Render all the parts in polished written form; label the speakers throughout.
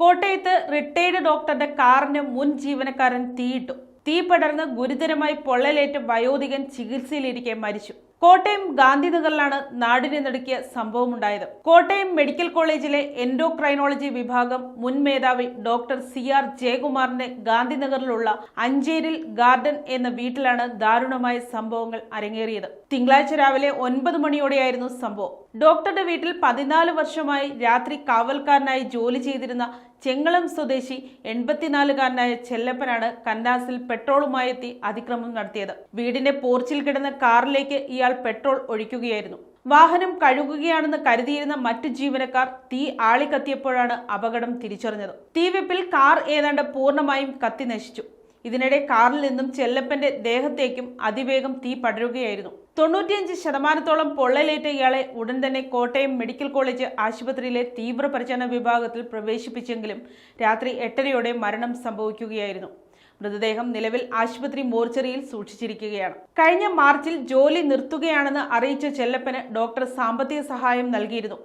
Speaker 1: കോട്ടയത്ത് റിട്ടയർഡ് ഡോക്ടറുടെ കാറിന് മുൻ ജീവനക്കാരൻ തീയിട്ടു. തീ പടർന്ന് ഗുരുതരമായി പൊള്ളലേറ്റ് വയോധികൻ ചികിത്സയിലിരിക്കെ മരിച്ചു. കോട്ടയം ഗാന്ധിനഗറിലാണ് നാടിനെ നടുക്കിയ സംഭവമുണ്ടായത്. കോട്ടയം മെഡിക്കൽ കോളേജിലെ എൻഡോക്രൈനോളജി വിഭാഗം മുൻ മേധാവി ഡോക്ടർ CR ജയകുമാറിന്റെ ഗാന്ധിനഗറിലുള്ള അഞ്ചേരിൽ ഗാർഡൻ എന്ന വീട്ടിലാണ് ദാരുണമായ സംഭവങ്ങൾ അരങ്ങേറിയത്. തിങ്കളാഴ്ച രാവിലെ 9 മണിയോടെയായിരുന്നു സംഭവം. ഡോക്ടറുടെ വീട്ടിൽ 14 വർഷമായി രാത്രി കാവൽക്കാരനായി ജോലി ചെയ്തിരുന്ന ചെങ്ങളം സ്വദേശി 84-കാരനായ ചെല്ലപ്പനാണ് കന്നാസിൽ പെട്രോളുമായി എത്തി അതിക്രമം നടത്തിയത്. വീടിന്റെ പോർച്ചിൽ കിടന്ന കാറിലേക്ക് ഇയാൾ പെട്രോൾ ഒഴിക്കുകയായിരുന്നു. വാഹനം കഴുകുകയാണെന്ന് കരുതിയിരുന്ന മറ്റു ജീവനക്കാർ തീ ആളിക്കത്തിയപ്പോഴാണ് അപകടം തിരിച്ചറിഞ്ഞത്. തീവെപ്പിൽ കാർ ഏതാണ്ട് പൂർണ്ണമായും കത്തി നശിച്ചു. ഇതിനിടെ കാറിൽ നിന്നും ചെല്ലപ്പന്റെ ദേഹത്തേക്കും അതിവേഗം തീ പടരുകയായിരുന്നു. 95% പൊള്ളലേറ്റ ഇയാളെ ഉടൻ തന്നെ കോട്ടയം മെഡിക്കൽ കോളേജ് ആശുപത്രിയിലെ തീവ്രപരിചരണ വിഭാഗത്തിൽ പ്രവേശിപ്പിച്ചെങ്കിലും രാത്രി 8:30 മരണം സംഭവിക്കുകയായിരുന്നു. മൃതദേഹം നിലവിൽ ആശുപത്രി മോർച്ചറിയിൽ സൂക്ഷിച്ചിരിക്കുകയാണ്. കഴിഞ്ഞ മാർച്ചിൽ ജോലി നിർത്തുകയാണെന്ന് അറിയിച്ച ചെല്ലപ്പന് ഡോക്ടർ സാമ്പത്തിക സഹായം നൽകിയിരുന്നു.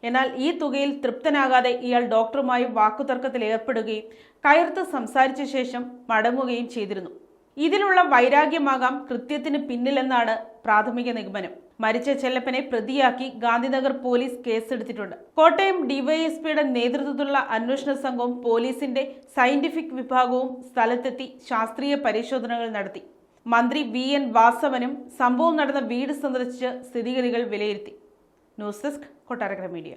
Speaker 1: എന്നാൽ ഈ തുകയിൽ തൃപ്തനാകാതെ ഇയാൾ ഡോക്ടറുമായി വാക്കുതർക്കത്തിൽ ഏർപ്പെടുകയും കയർത്ത് സംസാരിച്ച ശേഷം മടങ്ങുകയും ചെയ്തിരുന്നു. ഇതിലുള്ള വൈരാഗ്യമാകാം കൃത്യത്തിന് പിന്നിലെന്നാണ് പ്രാഥമിക നിഗമനം. മരിച്ച ചെല്ലപ്പനെ പ്രതിയാക്കി ഗാന്ധിനഗർ പോലീസ് കേസെടുത്തിട്ടുണ്ട്. കോട്ടയം ഡിവൈഎസ്പിയുടെ നേതൃത്വത്തിലുള്ള അന്വേഷണ സംഘവും പോലീസിന്റെ സയന്റിഫിക് വിഭാഗവും സ്ഥലത്തെത്തി ശാസ്ത്രീയ പരിശോധനകൾ നടത്തി. മന്ത്രി VN വാസവനും സംഭവം നടന്ന വീട് സന്ദർശിച്ച് സ്ഥിതിഗതികൾ വിലയിരുത്തി. News desk Kottarakkara media.